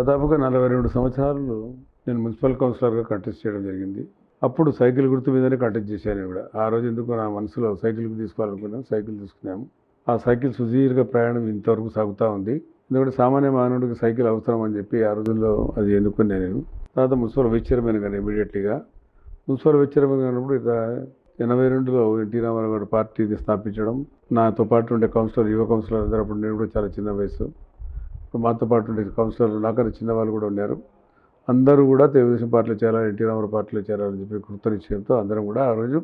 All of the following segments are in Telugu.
దాదాపుగా 42 సంవత్సరాలు నేను మున్సిపల్ కౌన్సిలర్గా కంటెస్ట్ చేయడం జరిగింది. అప్పుడు సైకిల్ గుర్తు మీదనే కంటెస్ట్ చేశాను నేను కూడా. ఆ రోజు ఎందుకో నా మనసులో సైకిల్ తీసుకోవాలనుకున్నాను. సైకిల్ తీసుకున్నాము. ఆ సైకిల్ సుదీర్ఘ ప్రయాణం ఇంతవరకు సాగుతూ ఉంది. ఎందుకంటే సామాన్య మానవుడికి సైకిల్ అవసరం అని చెప్పి ఆ రోజుల్లో అది ఎన్నుకున్నాను నేను. తర్వాత మున్సిపల్ వైస్ చైర్మన్ గాను ఇమీడియట్లీగా. మున్సిపల్ వైస్ చైర్మన్ గానప్పుడు 82లో ఎన్టీ రామారావు గారు పార్టీని స్థాపించడం, నాతో పాటు ఉండే యువ కౌన్సిలర్ అందరూ, అప్పుడు నేను కూడా చాలా చిన్న వయసు, మాతో పాటు ఉండే కౌన్సిలర్లు నాకన్నా చిన్న వాళ్ళు కూడా ఉన్నారు. అందరూ కూడా తెలుగుదేశం పార్టీలో చేరాలి, ఎన్టీ రామారావు పార్టీలో చేరాలని చెప్పి కృత నిశ్చయంతో అందరం కూడా ఆ రోజు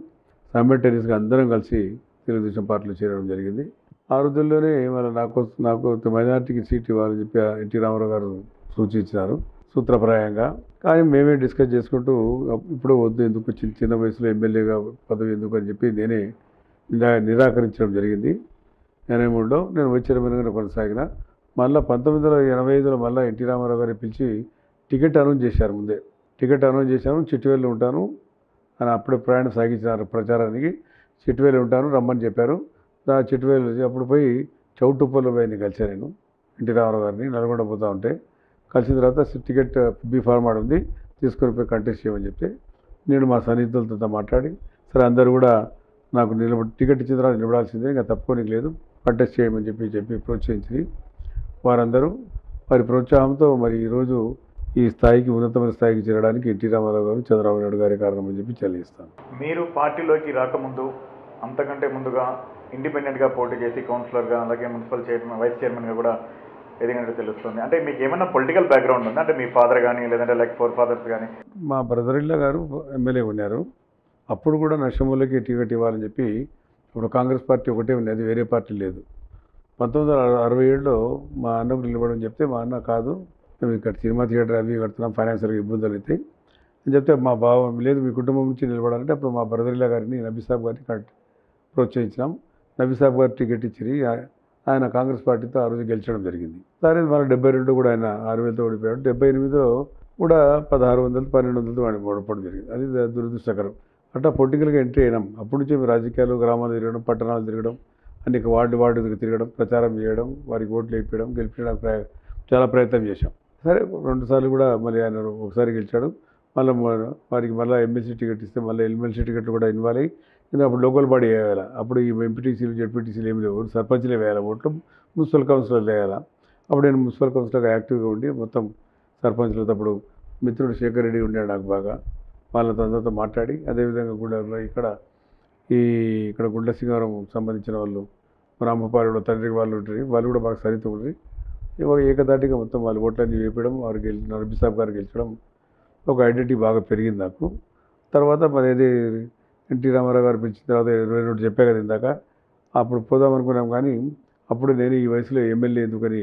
సైమల్టేనియస్గా అందరం కలిసి తెలుగుదేశం పార్టీలో చేరడం జరిగింది. ఆ రోజుల్లోనే మళ్ళీ నాకు మైనార్టీకి సీట్ ఇవ్వాలని చెప్పి ఎన్టీ రామారావు గారు సూచించినారు సూత్రప్రాయంగా. కానీ మేమే డిస్కస్ చేసుకుంటూ ఇప్పుడు వద్దు, ఎందుకు చిన్న వయసులో ఎమ్మెల్యేగా పదవి ఎందుకు అని చెప్పి నేనే నిరాకరించడం జరిగింది. 83లో నేను వైస్ చైర్మన్గా కొనసాగిన. మళ్ళీ 1985లో మళ్ళీ ఎన్టీ రామారావు గారిని పిలిచి టికెట్ అనౌన్స్ చేశారు. ముందే టికెట్ అనౌన్స్ చేశాను, చిట్టువేలు ఉంటాను అని అప్పుడే ప్రయాణం సాగించినారు ప్రచారానికి. చిట్టువేలు ఉంటాను రమ్మని చెప్పారు. చిట్టువేలు అప్పుడు పోయి చౌటుప్పల్లో పోయి కలిశాను నేను ఎన్టీ రామారావు గారిని. నల్గొండ పోతా ఉంటే కలిసిన తర్వాత టికెట్ బి ఫార్మాట్ ఉంది, తీసుకొని పోయి కంటెస్ట్ చేయమని చెప్తే నేను మా సన్నిహితులతో మాట్లాడి, సరే అందరూ కూడా నాకు టికెట్ ఇచ్చిన తర్వాత నిలబడాల్సిందే, ఇంకా తప్పుకోనికి లేదు, కంటెస్ట్ చేయమని చెప్పి ప్రోత్సహించి వారందరూ వారి ప్రోత్సాహంతో మరి ఈరోజు ఈ స్థాయికి, ఉన్నతమైన స్థాయికి చేరడానికి ఎన్టీ రామారావు గారు, చంద్రబాబు నాయుడు గారి కారణం అని చెప్పి చెల్లిస్తాను. మీరు పార్టీలోకి రాకముందు, అంతకంటే ముందుగా ఇండిపెండెంట్గా పోటీ చేసి కౌన్సిలర్గా, అలాగే మున్సిపల్ చైర్మన్, వైస్ చైర్మన్గా కూడా ఎదిగినట్టు తెలుస్తుంది. అంటే మీకు ఏమైనా పొలిటికల్ బ్యాక్గ్రౌండ్ ఉందా? అంటే మీ ఫాదర్ కానీ, లేదంటే లైక్ 4 ఫాదర్స్ కానీ? మా బ్రదర్ ఇల్లా గారు ఎమ్మెల్యే ఉన్నారు. అప్పుడు కూడా నష్టమూలకి టికెట్ ఇవ్వాలని చెప్పి, ఇప్పుడు కాంగ్రెస్ పార్టీ ఒకటే ఉన్నది, వేరే పార్టీ లేదు. 1967లో మా అన్నకు నిలబడని చెప్తే మా అన్న కాదు, మేము ఇక్కడ సినిమా థియేటర్ అవి కడుతున్నాం, ఫైనాన్షియల్గా ఇబ్బందులు అవుతాయి అని చెప్తే, మా బావ లేదు మీ కుటుంబం నుంచి నిలబడాలంటే అప్పుడు మా బ్రదర్లా గారిని, నబీసాబ్ గారిని ప్రోత్సహించినాం. నబీసాబ్ గారు టికెట్ ఇచ్చి ఆయన కాంగ్రెస్ పార్టీతో ఆ రోజు గెలిచడం జరిగింది. సరే మన 72 కూడా ఆయన 6000తో ఓడిపోయాడు. 78లో కూడా 1600, 1200తో వాడిని ఓడిపోవడం జరిగింది. అది దురదృష్టకరం. అట్లా పొలిటికల్గా ఎంట్రీ అయినాం. అప్పటి నుంచి రాజకీయాలు, గ్రామాలు తిరగడం, పట్టణాలు తిరగడం, అనేక వార్డు తిరగడం, ప్రచారం చేయడం, వారికి ఓట్లు వేయించడం, గెలిపించడానికి చాలా ప్రయత్నం చేశాం. సరే 2 సార్లు కూడా మళ్ళీ ఆయన ఒకసారి గెలిచాడు. వారికి మళ్ళీ ఎమ్మెల్సీ టికెట్ ఇస్తే మళ్ళీ ఎమ్మెల్సీ టికెట్లు కూడా ఇన్వాల్వ్ అయ్యి, అప్పుడు లోకల్ బాడీ వేయాలి. అప్పుడు ఈ ఎంపీటీసీలు, జెడ్పీటీసీలు ఏమి లేవు, సర్పంచ్లే వేయాలి ఓట్లు, మున్సిపల్ కౌన్సిలర్లు వేయాలి. అప్పుడు నేను మున్సిపల్ కౌన్సిలర్గా యాక్టివ్గా ఉండి మొత్తం సర్పంచ్లతో, అప్పుడు మిత్రుడు శేఖర్ రెడ్డి ఉండాడు నాకు బాగా, వాళ్ళతో అందరితో మాట్లాడి, అదేవిధంగా కూడా ఇక్కడ గుండ్ల సింగారం సంబంధించిన వాళ్ళు, రామపాలెంలో తండ్రికి వాళ్ళు ఉంటారు, వాళ్ళు కూడా బాగా సరితూ ఉంటారు. ఇవాళ ఏకదాటిగా మొత్తం వాళ్ళు ఓట్లన్నీ వేపడం, వారు నబీసాబ్ గారు గెలిచడం, ఒక ఐడెంటిటీ బాగా పెరిగింది నాకు. తర్వాత మరి అది ఎన్టీ రామారావు గారు పిలిచిన తర్వాత 22 చెప్పే కదా ఇందాక, అప్పుడు పోదాం అనుకున్నాం. కానీ అప్పుడు నేను ఈ వయసులో ఎమ్మెల్యే ఎందుకని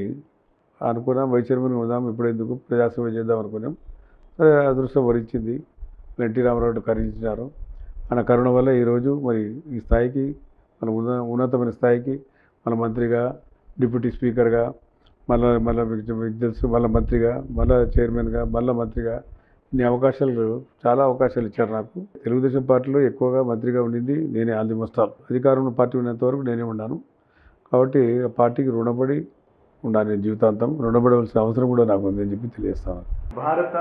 అనుకున్నాం, వైస్ చైర్మన్ ఉందాం, ఇప్పుడు ఎందుకు ప్రజాసేవ చేద్దాం అనుకున్నాం. సరే అదృష్టం వరించింది, ఎన్టీ రామారావు కరుణించినారు. ఆయన కరుణ వల్ల ఈరోజు మరి ఈ స్థాయికి, మన ఉన్నతమైన స్థాయికి, మన మంత్రిగా, డిప్యూటీ స్పీకర్గా, మళ్ళీ మీకు తెలుసు, మళ్ళీ మంత్రిగా, మళ్ళీ చైర్మన్గా, మళ్ళీ మంత్రిగా, ఇన్ని అవకాశాలు, చాలా అవకాశాలు ఇచ్చారు నాకు. తెలుగుదేశం పార్టీలో ఎక్కువగా మంత్రిగా ఉండింది నేనే, ఆల్మోస్ట్ ఆల్. అధికారంలో పార్టీ ఉన్నంత వరకు నేనే ఉన్నాను. కాబట్టి ఆ పార్టీకి రుణపడి ఉండాలి, నేను జీవితాంతం రుణపడవలసిన అవసరం కూడా నాకు ఉందని చెప్పి తెలియజేస్తాను. భారత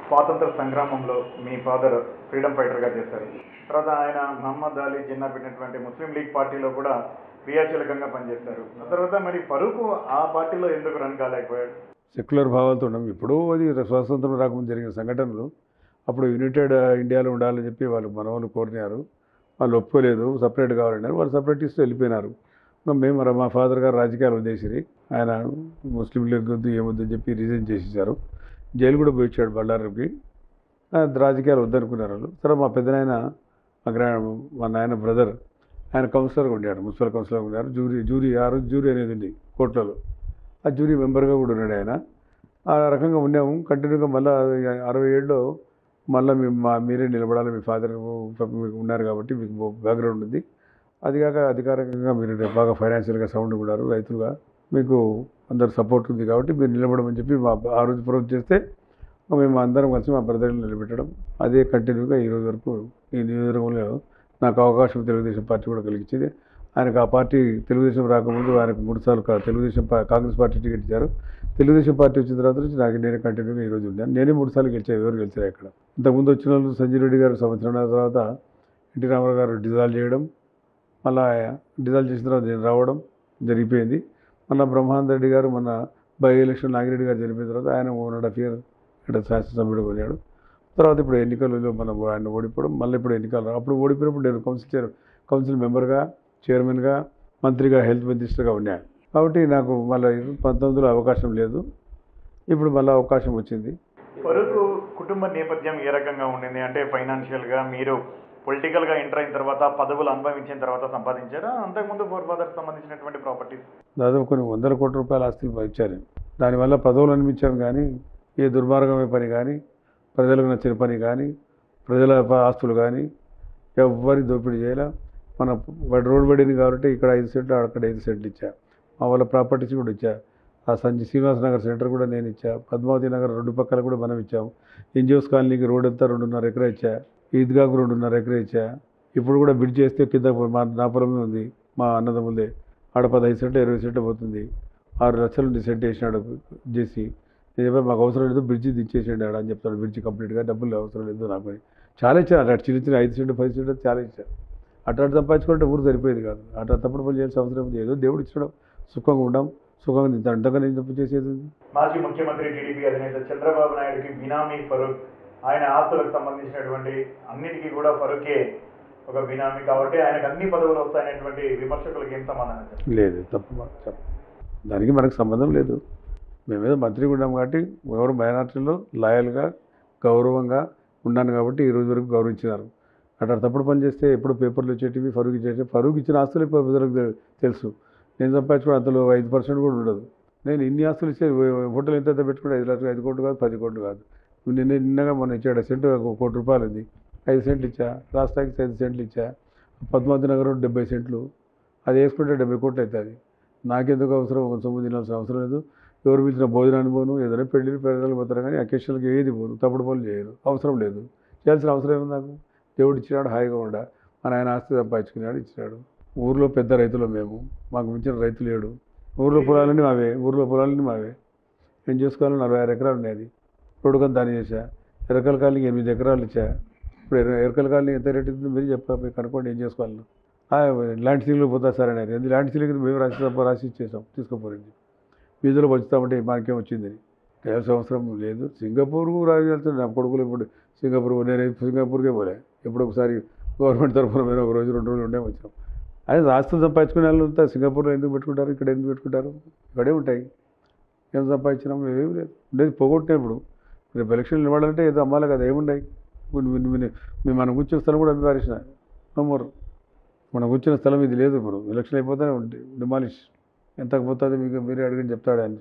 స్వాతంత్ర సంగ్రామంలో మీ ఫాదర్ ఫ్రీడమ్ ఫైటర్గా చేశారు. తర్వాత ఆయన మహమ్మద్ అలీ జిన్నా పెట్టినటువంటి ముస్లిం లీగ్ పార్టీలో కూడా క్రియాశీలకంగా పనిచేశారు. ఆ తర్వాత మరి ఫరూక్ ఆ పార్టీలో ఎందుకు రన్ కాలేకపోయాడు? సెక్యులర్ భావాలతో ఉన్నాం. ఇప్పుడు అది స్వాతంత్రం రాకముందు జరిగిన సంఘటనలు. అప్పుడు యునైటెడ్ ఇండియాలో ఉండాలని చెప్పి మన వాళ్ళు కోరినారు, వాళ్ళు ఒప్పుకోలేదు, సపరేట్ కావాలన్నారు, వాళ్ళు సపరేటిస్ట్ వెళ్ళిపోయినారు. మేము మా ఫాదర్ గారు రాజకీయాలు వదిలేసి, ఆయన ముస్లిం లీగ్ వద్దు ఏమొద్దని చెప్పి రిజైన్ చేసేసారు. జైలు కూడా పోయి వచ్చాడు బళ్ళారికి. రాజకీయాలు వద్దనుకున్నారు వాళ్ళు. సరే మా పెద్దనాయన, మా నాయన బ్రదర్, ఆయన కౌన్సిలర్గా ఉండాడు, మున్సిపల్ కౌన్సిలర్గా ఉన్నారు. ఆ రోజు జ్యూరీ అనేది ఉంది కోర్టులలో, ఆ జ్యూరీ మెంబర్గా కూడా ఉన్నాడు ఆయన. ఆ రకంగా ఉన్నాము కంటిన్యూగా. మళ్ళీ 67లో మళ్ళీ మీరే నిలబడాలి, మీ ఫాదర్ మీకు ఉన్నారు కాబట్టి మీకు బ్యాక్గ్రౌండ్ ఉంది, అది కాక అధికారికంగా మీరు బాగా ఫైనాన్షియల్గా సౌండ్ ఉన్నారు, రైతులుగా మీకు అందరు సపోర్ట్ ఉంది కాబట్టి మీరు నిలబడమని చెప్పి ఆ రోజు ప్రొవోక్ చేస్తే మేము అందరం కలిసి మా బ్రదర్ని నిలబెట్టడం, అదే కంటిన్యూగా ఈ రోజు వరకు ఈ నియోజకవర్గంలో నాకు అవకాశం తెలుగుదేశం పార్టీ కూడా కలిగించింది. ఆయనకు ఆ పార్టీ తెలుగుదేశం రాకముందు ఆయనకు 3 సార్లు కాంగ్రెస్ పార్టీ టికెట్ ఇచ్చారు. తెలుగుదేశం పార్టీ వచ్చిన తర్వాత నుంచి నాకు నేనే కంటిన్యూగా ఈరోజు ఉన్నాను. నేనే 3 సార్లు గెలిచాను, ఎవరు గెలిచారు ఇక్కడ. ఇంతకుముందు వచ్చిన వాళ్ళు సంజయ్ రెడ్డి గారు సంవత్సరం తర్వాత ఎన్టీ రామారావు గారు డిజాల్వ్ చేయడం, మళ్ళీ డిజాల్వ్ చేసిన తర్వాత నేను రావడం జరిగిపోయింది. మళ్ళీ బ్రహ్మానంద రెడ్డి గారు మొన్న బై ఎలక్షన్ నాగిరెడ్డి గారు జరిపిన తర్వాత ఆయన 1.5 year ఇక్కడ శాసనసభ్యుడు కొన్నాడు. తర్వాత ఇప్పుడు ఎన్నికలలో మనం ఆయన ఓడిపోవడం, మళ్ళీ ఇప్పుడు ఎన్నికలు అప్పుడు ఓడిపోయినప్పుడు నేను కౌన్సిల్ మెంబర్గా, చైర్మన్గా, మంత్రిగా, హెల్త్ మినిస్టర్గా ఉన్నాను. కాబట్టి నాకు మళ్ళీ 19లో అవకాశం లేదు, ఇప్పుడు మళ్ళీ అవకాశం వచ్చింది. వరకు కుటుంబ నేపథ్యం ఏ రకంగా ఉండింది? అంటే ఫైనాన్షియల్గా మీరు పొలిటికల్గా ఎంటర్ అయిన తర్వాత పదవులు అనుభవించిన తర్వాత సంపాదించారా? అంతకుముందు ఫోర్ ఫాదర్కి సంబంధించినటువంటి ప్రాపర్టీస్ దాదాపు కొన్ని 100 కోట్ల రూపాయల ఆస్తులు ఇచ్చారు. దానివల్ల పదవులు అనిపించాను కానీ ఏ దుర్మార్గమైన పని కానీ, ప్రజలకు నచ్చిన పని కానీ, ప్రజల ఆస్తులు కానీ ఎవ్వరి దోపిడీ చేయాల. మన రోడ్ పడింది కాబట్టి ఇక్కడ 5 సెంట్లు, అక్కడ 5 సెంట్లు ఇచ్చా. మా వాళ్ళ ప్రాపర్టీస్ కూడా ఇచ్చా. ఆ శ్రీనివాస నగర్ సెంటర్ కూడా నేను ఇచ్చా. పద్మావతి నగర్ 2 పక్కల కూడా మనం ఇచ్చాము. ఎన్జిఓస్ కాలనీకి రోడ్ అంతా 2.5 ఎకరా ఇచ్చా. ఈద్గాకు 2.5 ఎకరా ఇచ్చా. ఇప్పుడు కూడా బిడ్ చేస్తే కింద నా పొలమే ఉంది, మా అన్నదమ్ములే. ఆడ 15 సెంట్లు 20 సెంట్లు పోతుంది. 6 లక్షలు సెంట్ వేసినాడు చేసి. నేను చెప్పి మాకు అవసరం లేదు, బ్రిడ్జి దించేసేయండి ఆడ అని చెప్తాడు. బ్రిడ్జి కంప్లీట్గా డబ్బులు అవసరం లేదు నాకు అని చాలా ఇచ్చాను. అటు చిన్న చిన్న 5 సెంట్లు 10 సెంట్లు చాలా ఇచ్చాను. అటు సంపాదించుకుంటే ఊరు సరిపోయేది కాదు. అటు తప్పుడు పని చేయాల్సిన అవసరం లేదు. ఏదో దేవుడు ఇచ్చడం, సుఖంగా ఉండాం, సుఖంగా తింటాం. అంతగా నేను తప్పు చేసేది. మాజీ ముఖ్యమంత్రి టీడీపీ అధినేత చంద్రబాబు నాయుడుకి బినామీ ఫరూక్, ఆయన ఆస్తులకు సంబంధించినటువంటి అన్నిటికీ కూడా ఫరూకే ఒక బినామీ కాబట్టి ఆయనకు అన్ని పదవులు వస్తాయనేటువంటి విమర్శకులకు ఏం సమాధానం చెప్తారు? లేదు, తప్పు. దానికి మనకు సంబంధం లేదు. మేమేదో మంత్రిగా ఉన్నాం కాబట్టి ఎవరు మైనార్టీలో లాయల్గా, గౌరవంగా ఉన్నాను కాబట్టి ఈ రోజు వరకు గౌరవించినారు. అట్లా తప్పుడు పని చేస్తే ఎప్పుడు పేపర్లు వచ్చేటివి, ఫరూక్ ఇచ్చేటివి. ఫరూక్ ఇచ్చిన ఆస్తులు ఇప్పుడు ప్రజలకు తెలుసు. నేను సంపాదించుకుని అంతలో 5% కూడా ఉండదు. నేను ఇన్ని ఆస్తులు ఇచ్చే హోటల్ ఎంత పెట్టుకుంటే 5 లక్షలు, 5 కోట్లు కాదు, 10 కోట్లు కాదు. నిన్నగా మొన్న ఇచ్చాడు సెంటు 1 కోటి రూపాయలు ఉంది. 5 సెంట్లు ఇచ్చా. రాష్ట్రానికి 5 సెంట్లు ఇచ్చా. పద్మావతి నగర్ 70 సెంట్లు, అది వేసుకుంటే 70 కోట్లు అవుతుంది. నాకెందుకు అవసరం? ఒక సొమ్ము తినాల్సిన అవసరం లేదు. ఎవరు పిలిచిన భోజనాన్ని పోను, ఏదైనా పెళ్ళిళ్ళు పోతారు కానీ అకేషన్కి ఏది పోను, తప్పుడు పనులు చేయరు. అవసరం లేదు, చేయాల్సిన అవసరం ఏమి నాకు? దేవుడు ఇచ్చినాడు, హాయిగా ఉండా. మన ఆయన ఆస్తి సంపాదించుకున్నాడు, ఇచ్చినాడు. ఊర్లో పెద్ద రైతులు మేము, మాకు మించిన రైతు లేడు. ఊర్లో పొలాలన్నీ మావే. నేను చేసుకోవాలని 46 ఎకరాలు ఉన్నాయి. రోడ్డుకొని దాన్ని చేశా. ఎరకల కాలనీకి 8 ఎకరాలు ఇచ్చా. ఇప్పుడు ఎరకల కాలనీ ఎంత రేట్ ఇస్తుంది మీరు చెప్పాలి, కనుక్కోండి ఏం చేసుకోవాలి. ల్యాండ్ సీలింగ్ పోతా సార్ అని. ఎందుకు ల్యాండ్ సీలింగ్ మేము రాసి ఇచ్చేసాం, తీసుకోపోయింది. వీధిలో పంచుతామంటే మాకేం వచ్చిందని చేయాల్సిన అవసరం లేదు. సింగపూర్కు రాజు వెళ్తుంది నా కొడుకులు. ఇప్పుడు నేను సింగపూర్కే పోలే. ఎప్పుడు ఒకసారి గవర్నమెంట్ తరఫున మేము ఒక రోజు 2 రోజులు ఉండే వచ్చాం. అదే ఆస్తులు సంపాదించుకునే వాళ్ళు అంతా సింగపూర్లో ఎందుకు పెట్టుకుంటారు, ఇక్కడ ఎందుకు పెట్టుకుంటారు? ఇక్కడే ఉంటాయి. ఏం సంపాదించినాం? ఏమీ లేదు. ఉండేది పోగొట్టినప్పుడు రేపు ఎలక్షన్ నిలబడాలంటే ఏదో అమ్మాలి కదా, ఏముంటాయి? మనం కూర్చున్న స్థలం కూడా అమ్మి పారేసిన. నమ్మరు. మనం కూర్చున్న స్థలం ఇది లేదు. ఇప్పుడు ఎలక్షన్ అయిపోతేనే ఉంటుంది డిమాలిష్. ఎంతకు పోతుంది మీకు మీరే అడిగిన చెప్తాడు అని.